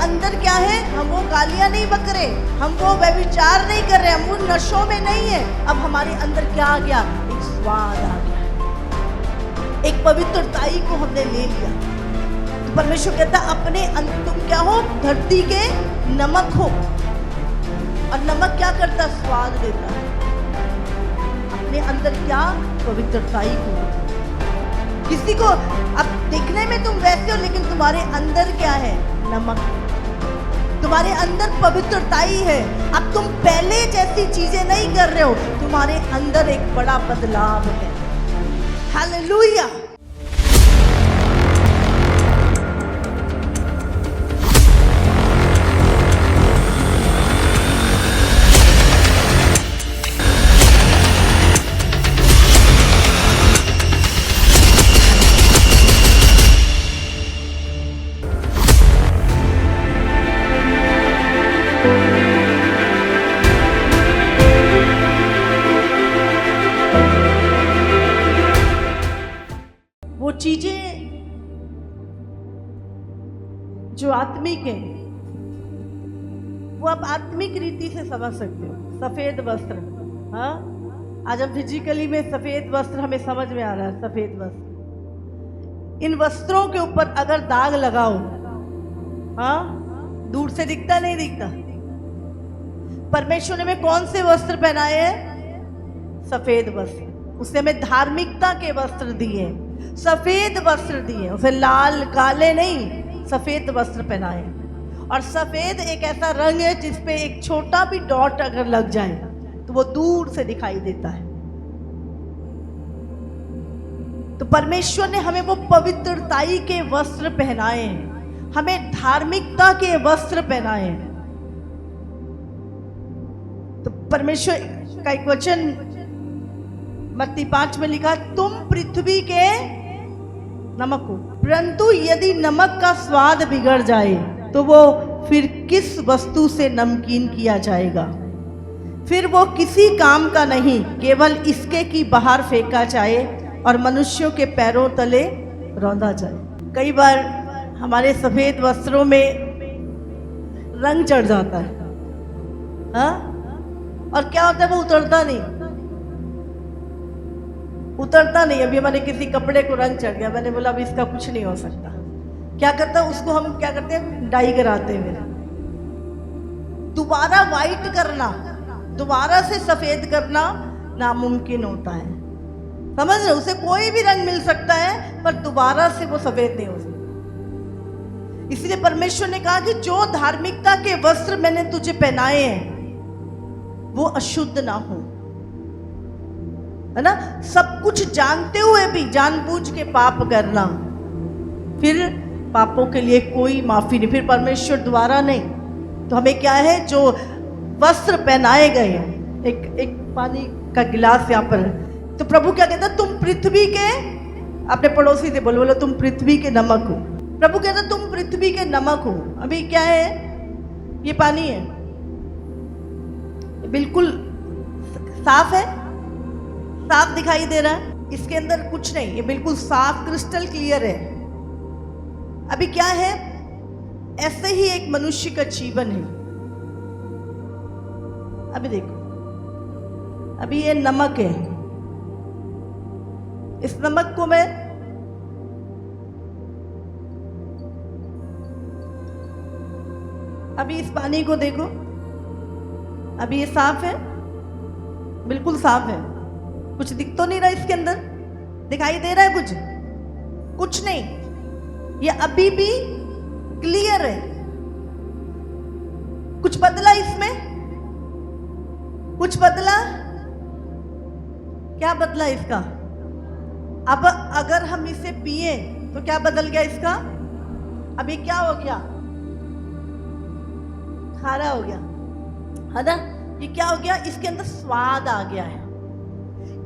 अंदर क्या है, हम वो गालियां नहीं बक रहे, हम वो व्यभिचार नहीं कर रहे, हम उन नशों में नहीं है। अब हमारे अंदर क्या आ गया, एक स्वाद आ गया, एक पवित्रताई को हमने ले लिया। तो परमेश्वर कहता अपने तुम क्या हो, धरती के नमक हो। और नमक क्या करता, स्वाद देता है। अपने अंदर क्या, पवित्रताई को। किसी को अब दिखने में तुम वैसे हो, लेकिन तुम्हारे अंदर क्या है, नमक। तुम्हारे अंदर पवित्रताई है। अब तुम पहले जैसी चीजें नहीं कर रहे हो, तुम्हारे अंदर एक बड़ा बदलाव है। हालेलुया। वो चीजें जो आत्मिक है, वो आप आत्मिक रीति से समझ सकते हो। सफेद वस्त्र, हाँ, आज हम फिजिकली में सफेद वस्त्र हमें समझ में आ रहा है। सफेद वस्त्र, इन वस्त्रों के ऊपर अगर दाग लगाओ, हाँ, दूर से दिखता नहीं दिखता। परमेश्वर ने हमें कौन से वस्त्र पहनाए हैं, सफेद वस्त्र। उसने हमें धार्मिकता के वस्त्र दिए, सफेद वस्त्र दिए। उसे लाल काले नहीं, सफेद वस्त्र पहनाए। और सफेद एक ऐसा रंग है जिसपे एक छोटा भी डॉट अगर लग जाए तो वो दूर से दिखाई देता है। तो परमेश्वर ने हमें वो पवित्रताई के वस्त्र पहनाए हैं, हमें धार्मिकता के वस्त्र पहनाए हैं। तो परमेश्वर का एक वचन मत्ती 5 में लिखा, तुम पृथ्वी के नमक हो, परंतु यदि नमक का स्वाद बिगड़ जाए तो वो फिर किस वस्तु से नमकीन किया जाएगा, फिर वो किसी काम का नहीं, केवल इसके कि बाहर फेंका जाए और मनुष्यों के पैरों तले रौंदा जाए। कई बार हमारे सफेद वस्त्रों में रंग चढ़ जाता है, हाँ, और क्या होता है, वो उतरता नहीं। अभी हमारे किसी कपड़े को रंग चढ़ गया, मैंने बोला अब इसका कुछ नहीं हो सकता। क्या करता, उसको हम क्या करते हैं, डाई कराते हैं। दोबारा वाइट करना, दोबारा से सफेद करना नामुमकिन होता है। समझ रहे हो, उसे कोई भी रंग मिल सकता है पर दोबारा से वो सफेद नहीं हो सकता। इसलिए परमेश्वर ने कहा कि जो धार्मिकता के वस्त्र मैंने तुझे पहनाए हैं वो अशुद्ध ना हो, है ना। सब कुछ जानते हुए भी जानबूझ के पाप करना, फिर पापों के लिए कोई माफी नहीं, फिर परमेश्वर द्वारा नहीं। तो हमें क्या है, जो वस्त्र पहनाए गए हैं, एक पानी का गिलास यहाँ पर है। तो प्रभु क्या कहता है, तुम पृथ्वी के, अपने पड़ोसी से बोलो तुम पृथ्वी के नमक हो। प्रभु कहता है तुम पृथ्वी के नमक हो। अभी क्या है, ये पानी है, बिल्कुल साफ है, साफ दिखाई दे रहा है, इसके अंदर कुछ नहीं, ये बिल्कुल साफ क्रिस्टल क्लियर है। अभी क्या है, ऐसे ही एक मनुष्य का जीवन है। अभी देखो, अभी ये नमक है, इस नमक को मैं अभी इस पानी को देखो, अभी ये साफ है, बिल्कुल साफ है, कुछ दिख तो नहीं रहा इसके अंदर, दिखाई दे रहा है कुछ, कुछ नहीं, ये अभी भी क्लियर है। कुछ बदला इसमें, कुछ बदला, क्या बदला इसका। अब अगर हम इसे पिए तो क्या बदल गया इसका, अभी क्या हो गया, खारा हो गया, है ना। ये क्या हो गया, इसके अंदर स्वाद आ गया है।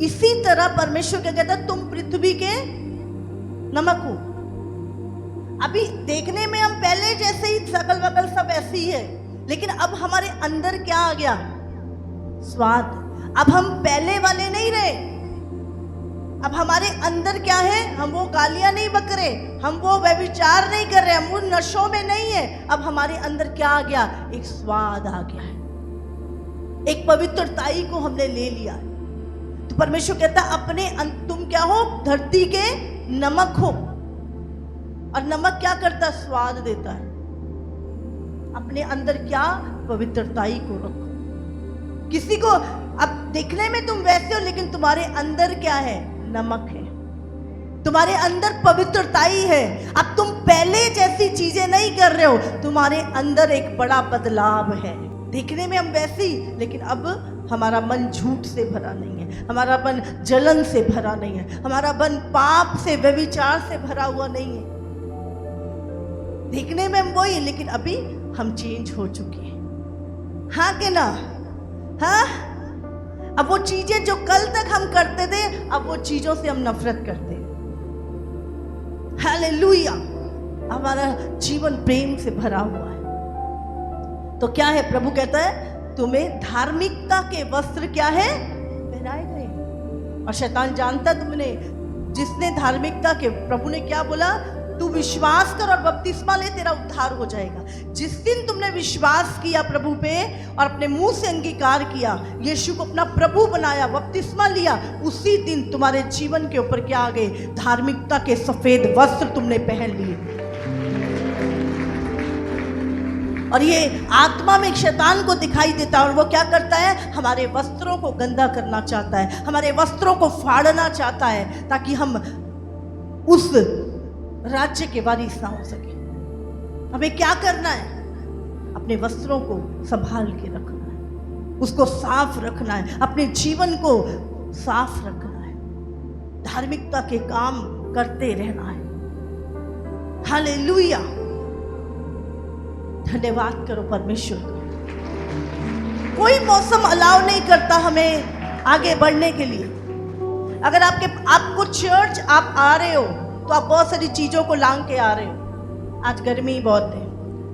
इसी तरह परमेश्वर क्या कहता है, तुम पृथ्वी के नमक हो। अभी देखने में हम पहले जैसे ही सकल वकल सब ऐसी ही है, लेकिन अब हमारे अंदर क्या आ गया, स्वाद। अब हम पहले वाले नहीं रहे, अब हमारे अंदर क्या है, हम वो गालियां नहीं बक रहे, हम वो व्यभिचार नहीं कर रहे, हम उन नशों में नहीं है। अब हमारे अंदर क्या आ गया, एक स्वाद आ गया है, एक पवित्रताई को हमने ले लिया। तो परमेश्वर कहता अपने तुम क्या हो, धरती के नमक हो। और नमक क्या करता है, स्वाद देता है। अपने अंदर क्या, पवित्रताई को रखो। किसी को, अब दिखने में तुम वैसे हो लेकिन तुम्हारे अंदर क्या है, नमक है, तुम्हारे अंदर पवित्रताई है। अब तुम पहले जैसी चीजें नहीं कर रहे हो, तुम्हारे अंदर एक बड़ा बदलाव है। दिखने में हम वैसी, लेकिन अब हमारा मन झूठ से भरा नहीं है, हमारा मन जलन से भरा नहीं है, हमारा मन पाप से, व्यभिचार से भरा हुआ नहीं है। दिखने में हम वही, लेकिन अभी हम चेंज हो चुके हैं। हाँ कि ना, हाँ। अब वो चीजें जो कल तक हम करते थे, अब वो चीजों से हम नफरत करते हैं। हालेलुया। हमारा जीवन प्रेम से भरा हुआ है। तो क्या है, प्रभु कहता है तुम्हें धार्मिकता के वस्त्र क्या है, पहनाए गए। और शैतान जानता तुमने, जिसने धार्मिकता के, प्रभु ने क्या बोला, तू विश्वास कर और बपतिस्मा ले, तेरा उद्धार हो जाएगा। जिस दिन तुमने विश्वास किया प्रभु पे और अपने मुंह से अंगीकार किया, यीशु को अपना प्रभु बनाया, बपतिस्मा लिया, उसी दिन तुम्हारे जीवन के ऊपर क्या आ गए, धार्मिकता के सफेद वस्त्र तुमने पहन लिए। और ये आत्मा में शैतान को दिखाई देता है, और वो क्या करता है, हमारे वस्त्रों को गंदा करना चाहता है, हमारे वस्त्रों को फाड़ना चाहता है, ताकि हम उस राज्य के वारिस ना हो सके। हमें क्या करना है, अपने वस्त्रों को संभाल के रखना है, उसको साफ रखना है, अपने जीवन को साफ रखना है, धार्मिकता के काम करते रहना है। हालेलुया। धन्यवाद करो परमेश्वर को। कोई मौसम अलाउ नहीं करता हमें आगे बढ़ने के लिए। अगर आपको चर्च आप आ रहे हो तो आप बहुत सारी चीजों को लांग के आ रहे हो। आज गर्मी बहुत है,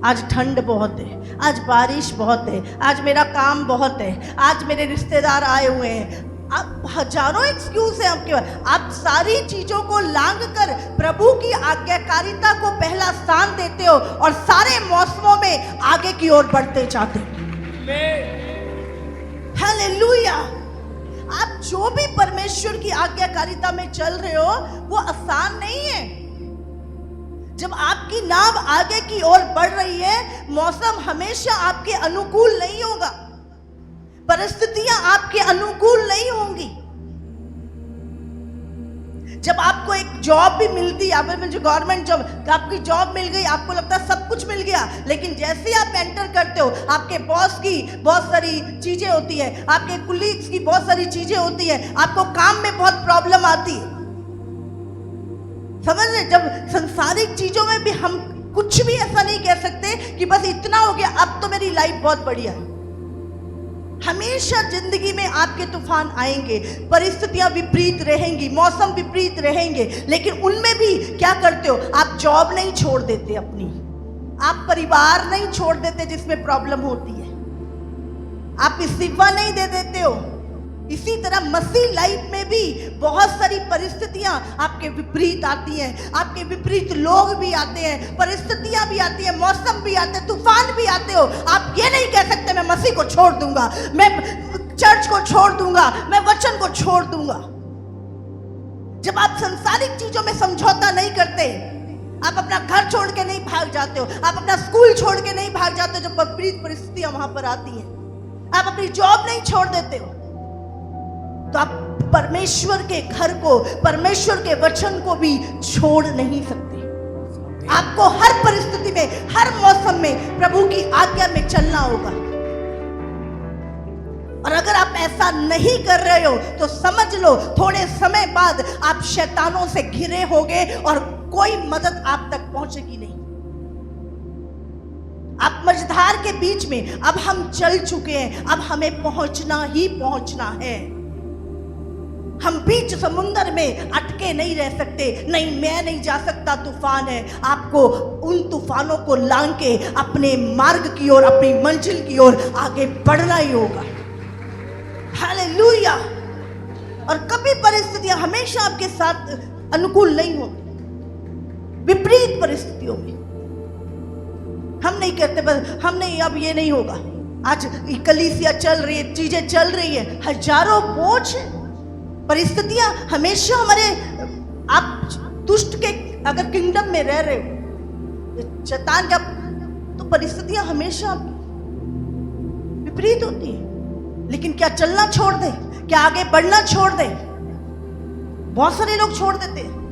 आज ठंड बहुत है, आज बारिश बहुत है, आज मेरा काम बहुत है, आज मेरे रिश्तेदार आए हुए हैं। आप हजारों एक्सक्यूज है आपके पास। आप सारी चीजों को लांग कर प्रभु की आज्ञाकारिता को पहला स्थान देते हो और सारे मौसमों में आगे की ओर बढ़ते जाते हो। हालेलुया। आप जो भी परमेश्वर की आज्ञाकारिता में चल रहे हो वो आसान नहीं है। जब आपकी नाव आगे की ओर बढ़ रही है, मौसम हमेशा आपके अनुकूल नहीं होगा, परिस्थितियां आपके अनुकूल नहीं होंगी। जब आपको एक जॉब भी मिलती है, मुझे गवर्नमेंट जॉब, आपकी जॉब मिल गई, आपको लगता है सब कुछ मिल गया, लेकिन जैसे ही आप एंटर करते हो, आपके बॉस की बहुत सारी चीजें होती है, आपके कुलीग्स की बहुत सारी चीजें होती है, आपको काम में बहुत प्रॉब्लम आती है। समझ रहे? जब संसारिक चीजों में भी हम कुछ भी ऐसा नहीं कह सकते कि बस इतना हो गया, अब तो मेरी लाइफ बहुत बढ़िया है। हमेशा जिंदगी में आपके तूफान आएंगे, परिस्थितियां विपरीत रहेंगी, मौसम विपरीत रहेंगे, लेकिन उनमें भी क्या करते हो, आप जॉब नहीं छोड़ देते अपनी, आप परिवार नहीं छोड़ देते जिसमें प्रॉब्लम होती है, आप इस्तीफा नहीं दे देते हो। इसी तरह मसीह लाइफ में भी बहुत सारी परिस्थितियां आपके विपरीत आती हैं, आपके विपरीत लोग भी आते हैं, परिस्थितियां भी आती हैं, मौसम भी आते हैं, तूफान भी आते हो। आप ये नहीं कह सकते मैं मसीह को छोड़ दूंगा, मैं चर्च को छोड़ दूंगा, मैं वचन को छोड़ दूंगा। जब आप सांसारिक चीजों में समझौता नहीं करते, आप अपना घर छोड़ के नहीं भाग जाते हो, आप अपना स्कूल छोड़ के नहीं भाग जाते हो, जब विपरीत परिस्थितियां वहां पर आती हैं, आप अपनी जॉब नहीं छोड़ देते हो, तो आप परमेश्वर के घर को, परमेश्वर के वचन को भी छोड़ नहीं सकते। आपको हर परिस्थिति में, हर मौसम में प्रभु की आज्ञा में चलना होगा। और अगर आप ऐसा नहीं कर रहे हो तो समझ लो थोड़े समय बाद आप शैतानों से घिरे होगे और कोई मदद आप तक पहुंचेगी नहीं। आप मझधार के बीच में अब हम चल चुके हैं, अब हमें पहुंचना ही पहुंचना है। हम बीच समुंदर में अटके नहीं रह सकते। नहीं, मैं नहीं जा सकता, तूफान है। आपको उन तूफानों को लांग के अपने मार्ग की ओर, अपनी मंजिल की ओर आगे बढ़ना ही होगा। हालेलुया। और कभी परिस्थितियां हमेशा आपके साथ अनुकूल नहीं होती। विपरीत परिस्थितियों में हम नहीं कहते बस हम नहीं, अब ये नहीं होगा। आज कलीसिया चल रही है, चीजें चल रही है, हजारों बोझ है, परिस्थितियां हमेशा हमारे, आप दुष्ट के अगर किंगडम में रह रहे हो, शैतान का, तो परिस्थितियां हमेशा विपरीत होती हैं। लेकिन क्या चलना छोड़ दे? क्या आगे बढ़ना छोड़ दे? बहुत सारे लोग छोड़ देते हैं।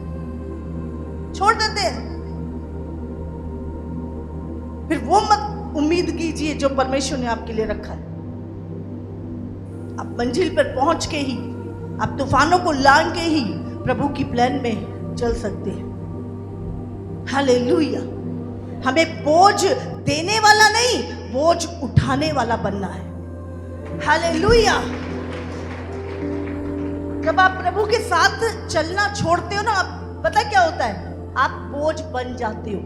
फिर वो मत उम्मीद कीजिए जो परमेश्वर ने आपके लिए रखा है। आप मंजिल पर पहुंच के ही, आप तूफानों को लांग के ही प्रभु की प्लान में चल सकते हैं। हालेलुया। हमें बोझ देने वाला नहीं, बोझ उठाने वाला बनना है। हालेलुया। जब आप प्रभु के साथ चलना छोड़ते हो ना, आप पता क्या होता है, आप बोझ बन जाते हो।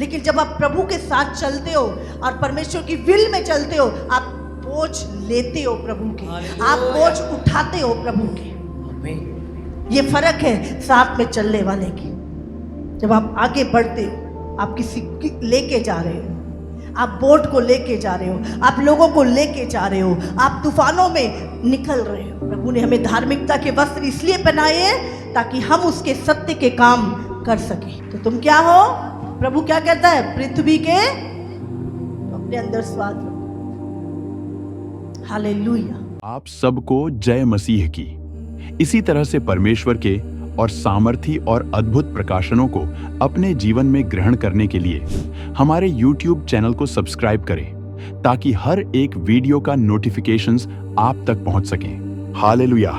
लेकिन जब आप प्रभु के साथ चलते हो और परमेश्वर की विल में चलते हो, आप बोझ लेते हो प्रभु के, आप बोझ उठाते हो प्रभु के। ये फर्क है साथ में चलने वाले की। जब आप आगे बढ़ते हो, आप किसी लेके जा रहे हो, आप बोट को लेके जा रहे हो, आप लोगों को लेके जा रहे हो, आप तूफानों में निकल रहे हो। प्रभु ने हमें धार्मिकता के वस्त्र इसलिए पहनाए हैं ताकि हम उसके सत्य के काम कर सके। तो तुम क्या हो? प्रभु क्या कहता है? पृथ्वी के तो अपने अंदर स्वाद रखो। हालेलुया। आप सबको जय मसीह की। इसी तरह से परमेश्वर के और सामर्थी और अद्भुत प्रकाशनों को अपने जीवन में ग्रहण करने के लिए हमारे YouTube चैनल को सब्सक्राइब करें ताकि हर एक वीडियो का नोटिफिकेशंस आप तक पहुंच सकें। हालेलुया।